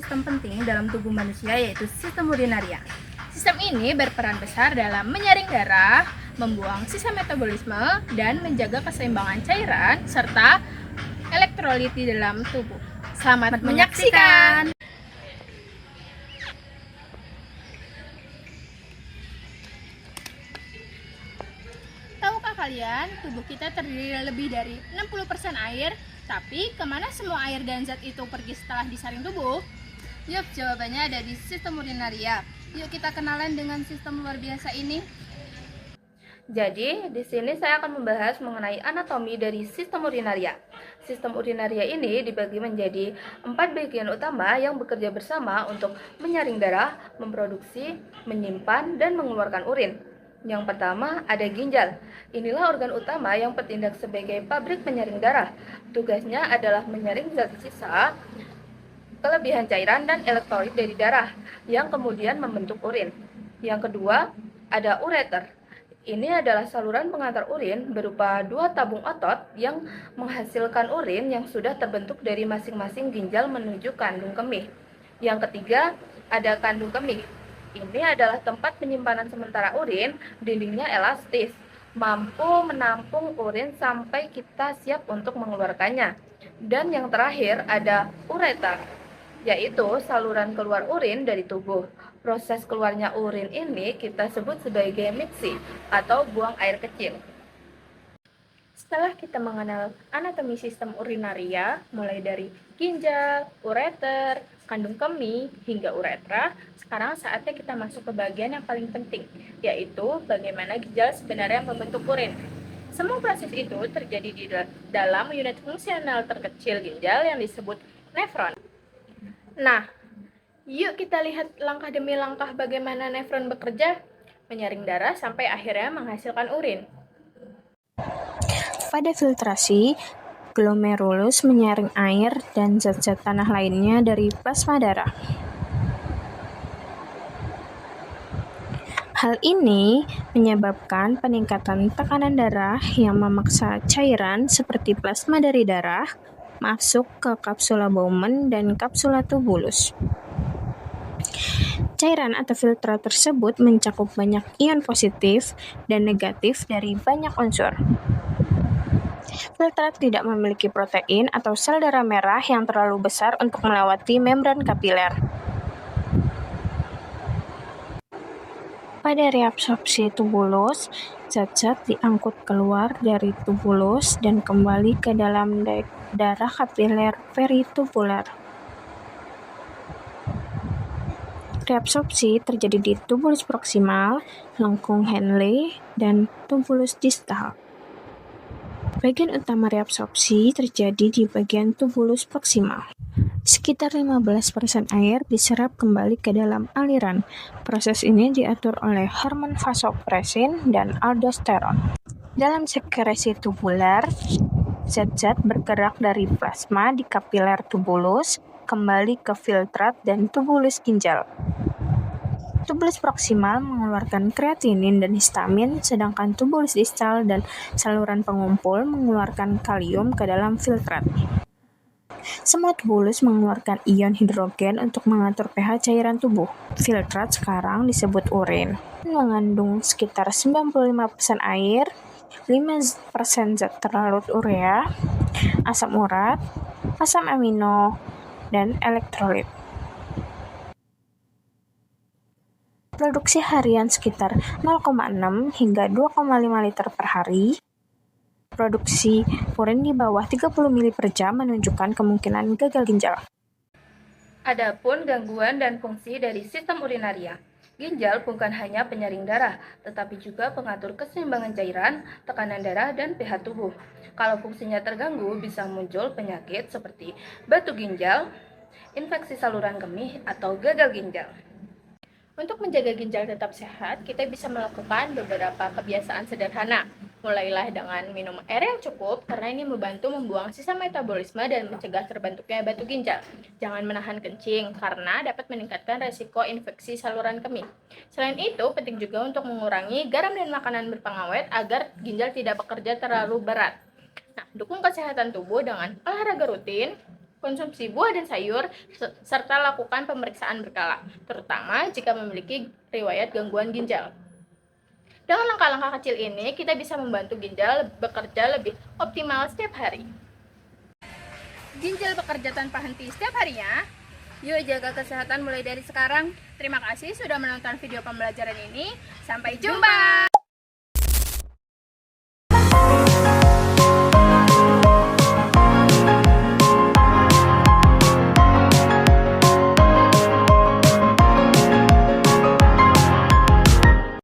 sistem penting dalam tubuh manusia, yaitu sistem urinaria. Sistem ini berperan besar dalam menyaring darah, membuang sisa metabolisme, dan menjaga keseimbangan cairan serta elektrolit di dalam tubuh. Selamat menyaksikan! Tahukah kalian, tubuh kita terdiri lebih dari 60% air, tapi kemana semua air dan zat itu pergi setelah disaring tubuh? Yup, jawabannya ada di sistem urinaria. Yuk kita kenalan dengan sistem luar biasa ini. Jadi, di sini saya akan membahas mengenai anatomi dari sistem urinaria. Sistem urinaria ini dibagi menjadi 4 bagian utama yang bekerja bersama untuk menyaring darah, memproduksi, menyimpan, dan mengeluarkan urin. Yang pertama ada ginjal. Inilah organ utama yang bertindak sebagai pabrik penyaring darah. Tugasnya adalah menyaring zat sisa, kelebihan cairan, dan elektrolit dari darah yang kemudian membentuk urin. Yang kedua ada ureter. Ini adalah saluran pengantar urin berupa 2 tabung otot yang menghasilkan urin yang sudah terbentuk dari masing-masing ginjal menuju kandung kemih. Yang ketiga ada kandung kemih. Ini adalah tempat penyimpanan sementara urin, dindingnya elastis, mampu menampung urin sampai kita siap untuk mengeluarkannya. Dan yang terakhir ada ureter, yaitu saluran keluar urin dari tubuh. Proses keluarnya urin ini kita sebut sebagai mixi atau buang air kecil. Setelah kita mengenal anatomi sistem urinaria, mulai dari ginjal, ureter, kandung kemih, hingga uretra, sekarang saatnya kita masuk ke bagian yang paling penting, yaitu bagaimana ginjal sebenarnya membentuk urin. Semua proses itu terjadi di dalam unit fungsional terkecil ginjal yang disebut nefron. Nah, yuk kita lihat langkah demi langkah bagaimana nefron bekerja, menyaring darah sampai akhirnya menghasilkan urin. Pada filtrasi, glomerulus menyaring air dan zat-zat tanah lainnya dari plasma darah. Hal ini menyebabkan peningkatan tekanan darah yang memaksa cairan seperti plasma dari darah masuk ke kapsula Bowman dan kapsula tubulus. Cairan atau filtrat tersebut mencakup banyak ion positif dan negatif dari banyak unsur. Filtrat tidak memiliki protein atau sel darah merah yang terlalu besar untuk melewati membran kapiler. Pada reabsorpsi tubulus, zat-zat diangkut keluar dari tubulus dan kembali ke dalam darah kapiler peritubular. Reabsorpsi terjadi di tubulus proksimal, lengkung Henle, dan tubulus distal. Bagian utama reabsorpsi terjadi di bagian tubulus proksimal. Sekitar 15% air diserap kembali ke dalam aliran. Proses ini diatur oleh hormon vasopresin dan aldosteron. Dalam sekresi tubular, zat-zat bergerak dari plasma di kapiler tubulus kembali ke filtrat dan tubulus ginjal. Tubulus proksimal mengeluarkan kreatinin dan histamin, sedangkan tubulus distal dan saluran pengumpul mengeluarkan kalium ke dalam filtrat. Semua tubulus mengeluarkan ion hidrogen untuk mengatur pH cairan tubuh. Filtrat sekarang disebut urin. Mengandung sekitar 95% air, 5% zat terlarut urea, asam urat, asam amino, dan elektrolit. Produksi harian sekitar 0,6 hingga 2,5 liter per hari. Produksi urin di bawah 30 ml per jam menunjukkan kemungkinan gagal ginjal. Adapun gangguan dan fungsi dari sistem urinaria. Ginjal bukan hanya penyaring darah, tetapi juga pengatur keseimbangan cairan, tekanan darah, dan pH tubuh. Kalau fungsinya terganggu, bisa muncul penyakit seperti batu ginjal, infeksi saluran kemih, atau gagal ginjal. Untuk menjaga ginjal tetap sehat, kita bisa melakukan beberapa kebiasaan sederhana. Mulailah dengan minum air yang cukup, karena ini membantu membuang sisa metabolisme dan mencegah terbentuknya batu ginjal. Jangan menahan kencing, karena dapat meningkatkan resiko infeksi saluran kemih. Selain itu, penting juga untuk mengurangi garam dan makanan berpengawet agar ginjal tidak bekerja terlalu berat. Nah, dukung kesehatan tubuh dengan olahraga rutin, Konsumsi buah dan sayur, serta lakukan pemeriksaan berkala, terutama jika memiliki riwayat gangguan ginjal. Dengan langkah-langkah kecil ini, kita bisa membantu ginjal bekerja lebih optimal setiap hari. Ginjal bekerja tanpa henti setiap harinya. Yuk jaga kesehatan mulai dari sekarang. Terima kasih sudah menonton video pembelajaran ini. Sampai jumpa!